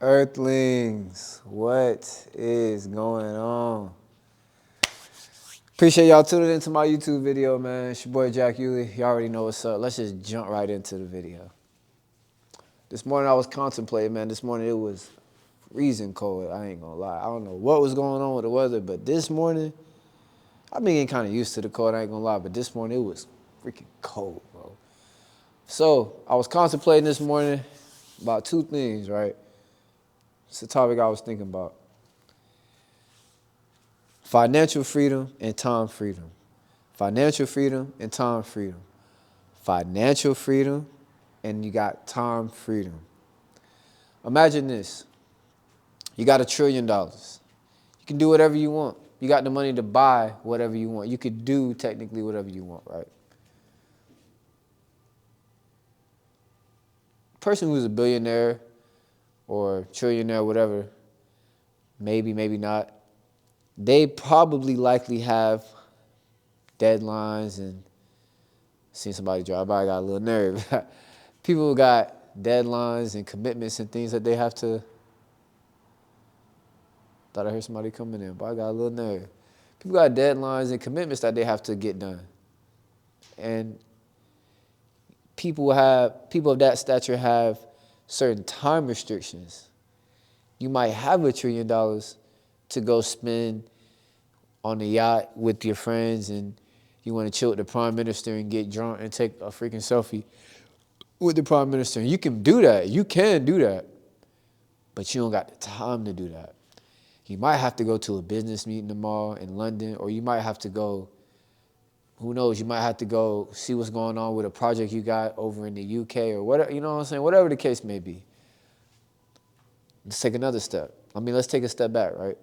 Earthlings, what is going on? Appreciate y'all tuning into my YouTube video, man. It's your boy Jack Yulee. Y'all already know what's up. Let's just jump right into the video. This morning I was contemplating, man. This morning it was freezing cold. I ain't gonna lie. I don't know what was going on with the weather, but this morning, I've been getting kind of used to the cold, I ain't gonna lie, but this morning it was freaking cold, bro. So I was contemplating this morning about two things, right? It's the topic I was thinking about. Financial freedom and time freedom. Financial freedom and time freedom. Financial freedom and you got time freedom. Imagine this. You got $1 trillion. You can do whatever you want. You got the money to buy whatever you want. You could do technically whatever you want, right? Person who's a billionaire or trillionaire, whatever, maybe not, they probably likely have deadlines and seen somebody drive by, I got a little nerve. People got deadlines and commitments and things that they have to. Thought I heard somebody coming in, but I got a little nerve. People got deadlines and commitments that they have to get done. And people of that stature have certain time restrictions. You might have $1 trillion to go spend on a yacht with your friends and you want to chill with the prime minister and get drunk and take a freaking selfie with the prime minister. And you can do that. You can do that. But you don't got the time to do that. You might have to go to a business meeting tomorrow in London, or you might have to go, who knows, you might have to go see what's going on with a project you got over in the UK or whatever, you know what I'm saying? Whatever the case may be. Let's take another step. Let's take a step back, right?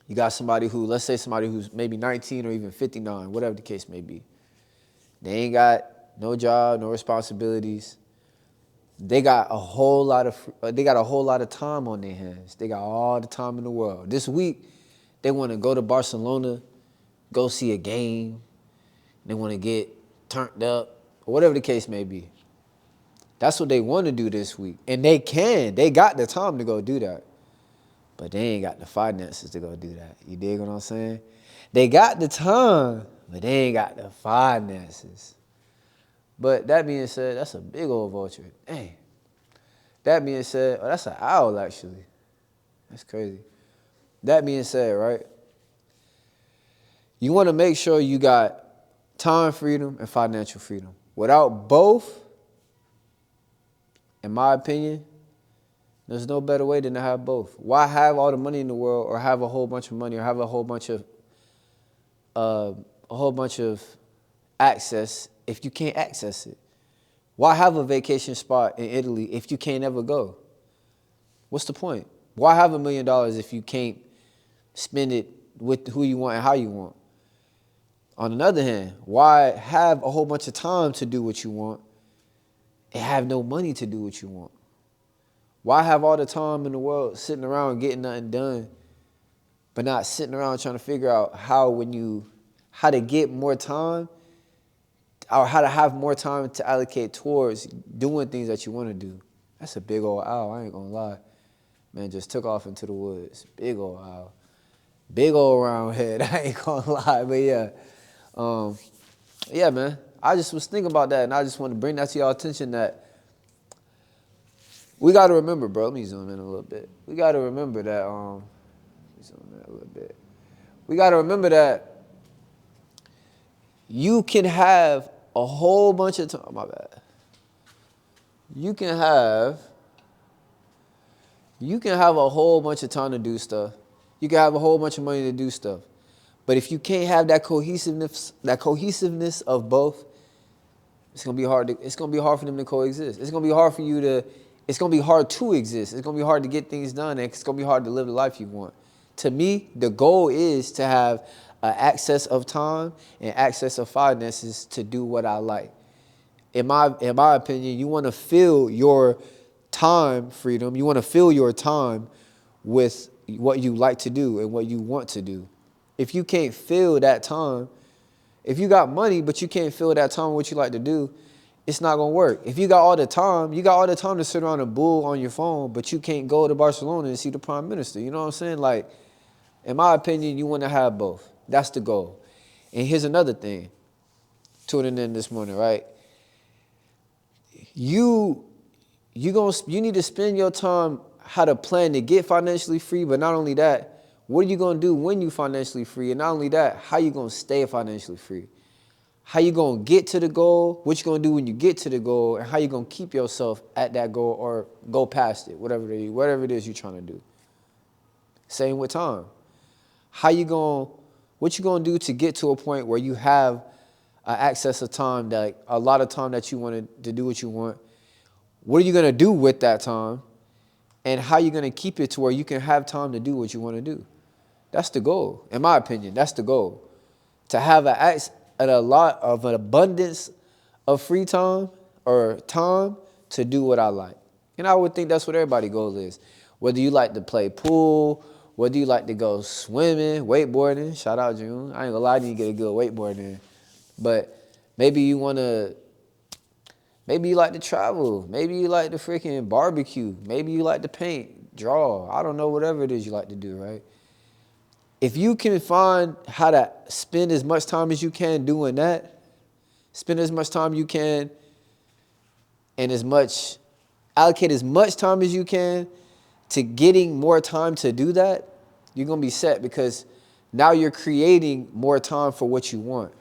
You got somebody who, let's say somebody who's maybe 19 or even 59, whatever the case may be. They ain't got no job, no responsibilities. They got a whole lot of time on their hands. They got all the time in the world. This week, they want to go to Barcelona, go see a game. They want to get turned up, or whatever the case may be. That's what they want to do this week. And they can. They got the time to go do that. But they ain't got the finances to go do that. You dig what I'm saying? They got the time, but they ain't got the finances. But that being said, that's a big old vulture. Dang. That being said, that's an owl actually. That's crazy. That being said, right? You want to make sure you got time freedom and financial freedom. Without both, in my opinion, there's no better way than to have both. Why have all the money in the world or have a whole bunch of money or have a whole bunch of access if you can't access it? Why have a vacation spot in Italy if you can't ever go? What's the point? Why have $1 million if you can't spend it with who you want and how you want? On the other hand, why have a whole bunch of time to do what you want and have no money to do what you want? Why have all the time in the world sitting around getting nothing done, but not sitting around trying to figure out how to get more time or how to have more time to allocate towards doing things that you want to do? That's a big old owl, I ain't gonna lie. Man, just took off into the woods. Big old owl. Big old round head, I ain't gonna lie, but yeah. Yeah, man, I just was thinking about that, and I just want to bring that to y'all attention that we got to remember, bro. Let me zoom in a little bit. We got to remember that, We got to remember that you can have a whole bunch of time. My bad. You can have a whole bunch of time to do stuff. You can have a whole bunch of money to do stuff. But if you can't have that cohesiveness of both, it's gonna be hard for them to coexist. It's gonna be hard to exist. It's gonna be hard to get things done, and it's gonna be hard to live the life you want. To me, the goal is to have access of time and access of finances to do what I like. In my opinion, you want to fill your time freedom. You want to fill your time with what you like to do and what you want to do. If you can't fill that time, if you got money but you can't fill that time with what you like to do, it's not gonna work. If you got all the time, you got all the time to sit around and bull on your phone, but you can't go to Barcelona and see the prime minister. You know what I'm saying? Like, in my opinion, you want to have both. That's the goal. And here's another thing. Tuning in this morning, right? You need to spend your time how to plan to get financially free, but not only that, what are you gonna do when you financially free? And not only that, how you gonna stay financially free? How you gonna get to the goal, what you gonna do when you get to the goal, and how you gonna keep yourself at that goal or go past it, whatever it is you're trying to do. Same with time. What you gonna do to get to a point where you have access of time, that a lot of time that you want to do what you want? What are you gonna do with that time? And how you gonna keep it to where you can have time to do what you want to do? That's the goal, in my opinion. That's the goal. To have an abundance of free time or time to do what I like. And I would think that's what everybody's goal is. Whether you like to play pool, whether you like to go swimming, wakeboarding, shout out June. I ain't gonna lie to you, get a good wakeboarding. But maybe you like to travel. Maybe you like to freaking barbecue. Maybe you like to paint, draw. I don't know, whatever it is you like to do, right? If you can find how to spend as much time as you can doing that, spend as much time you can and allocate as much time as you can to getting more time to do that, you're going to be set, because now you're creating more time for what you want.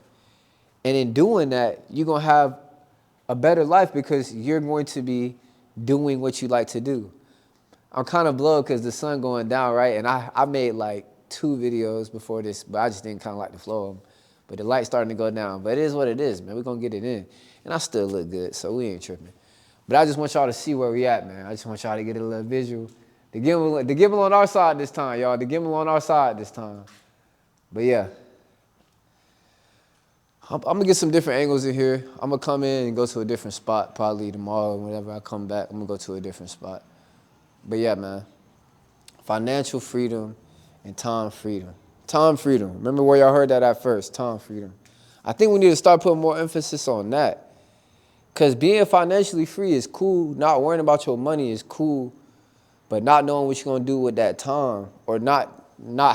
And in doing that, you're going to have a better life because you're going to be doing what you like to do. I'm kind of blown because the sun going down, right? And I made like 2 videos before this, but I just didn't kind of like the flow of them. But the light's starting to go down. But it is what it is, man. We're going to get it in. And I still look good, so we ain't tripping. But I just want y'all to see where we at, man. I just want y'all to get a little visual. The gimbal on our side this time, y'all. The gimbal on our side this time. But yeah. I'm going to get some different angles in here. I'm going to come in and go to a different spot probably tomorrow. Whenever I come back, I'm going to go to a different spot. But yeah, man. Financial freedom and time freedom. Time freedom. Remember where y'all heard that at first. Time freedom. I think we need to start putting more emphasis on that. Because being financially free is cool. Not worrying about your money is cool. But not knowing what you're going to do with that time, or not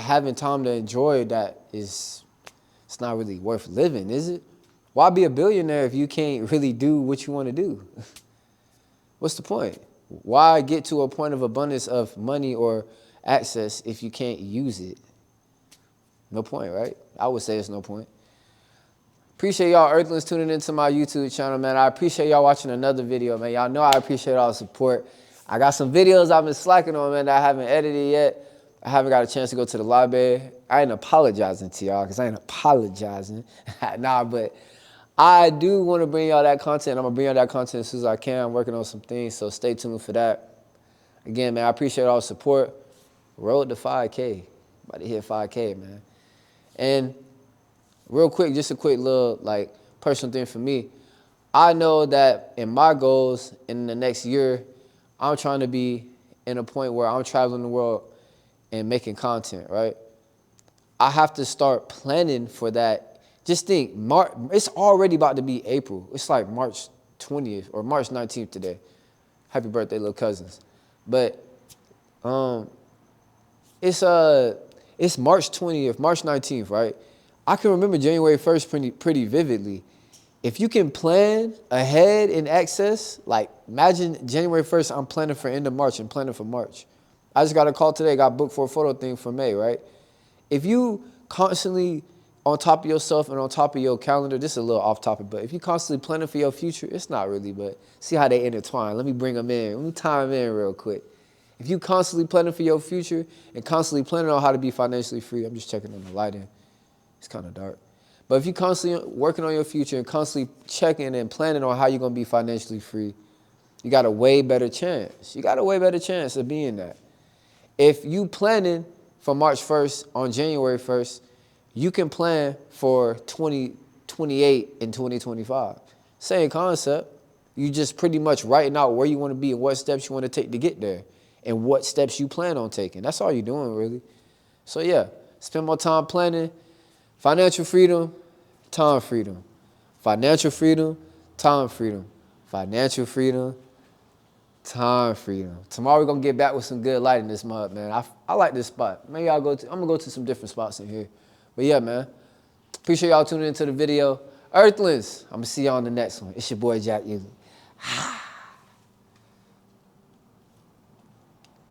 having time to enjoy that, it's not really worth living, is it? Why be a billionaire if you can't really do what you want to do? What's the point? Why get to a point of abundance of money or access if you can't use it? No point, right? I would say it's no point. Appreciate y'all Earthlings tuning into my YouTube channel, man. I appreciate y'all watching another video, man. Y'all know I appreciate all the support. I got some videos I've been slacking on, man, that I haven't edited yet. I haven't got a chance to go to the library. I ain't apologizing to y'all, because I ain't apologizing. Nah, but I do want to bring y'all that content. I'm going to bring y'all that content as soon as I can. I'm working on some things, so stay tuned for that. Again, man, I appreciate all the support. Road to 5K. About to hit 5K, man. And real quick, just a quick little, personal thing for me. I know that in my goals in the next year, I'm trying to be in a point where I'm traveling the world and making content, right? I have to start planning for that. Just think, it's already about to be April. It's like March 20th or March 19th today. Happy birthday, little cousins. But it's March 20th, March 19th, right? I can remember January 1st pretty vividly. If you can plan ahead in excess, like imagine January 1st, I'm planning for end of March and planning for March. I just got a call today, got booked for a photo thing for May, right? If you constantly on top of yourself and on top of your calendar, this is a little off topic, but if you constantly planning for your future, it's not really, but see how they intertwine. Let me bring them in. Let me tie them in real quick. If you constantly planning for your future and constantly planning on how to be financially free, I'm just checking on the lighting. It's kind of dark. But if you're constantly working on your future and constantly checking and planning on how you're going to be financially free, you got a way better chance. You got a way better chance of being that. If you planning for March 1st on January 1st, you can plan for 2028 and 2025. Same concept. You just pretty much writing out where you want to be and what steps you want to take to get there and what steps you plan on taking. That's all you're doing, really. So, yeah, spend more time planning. Financial freedom, time freedom. Financial freedom, time freedom. financial freedom, time freedom. Tomorrow we're gonna get back with some good lighting this month, man. I like this spot. Maybe I'm gonna go to some different spots in here. But yeah, man. Appreciate y'all tuning into the video. Earthlings, I'm gonna see y'all on the next one. It's your boy Jack Easley.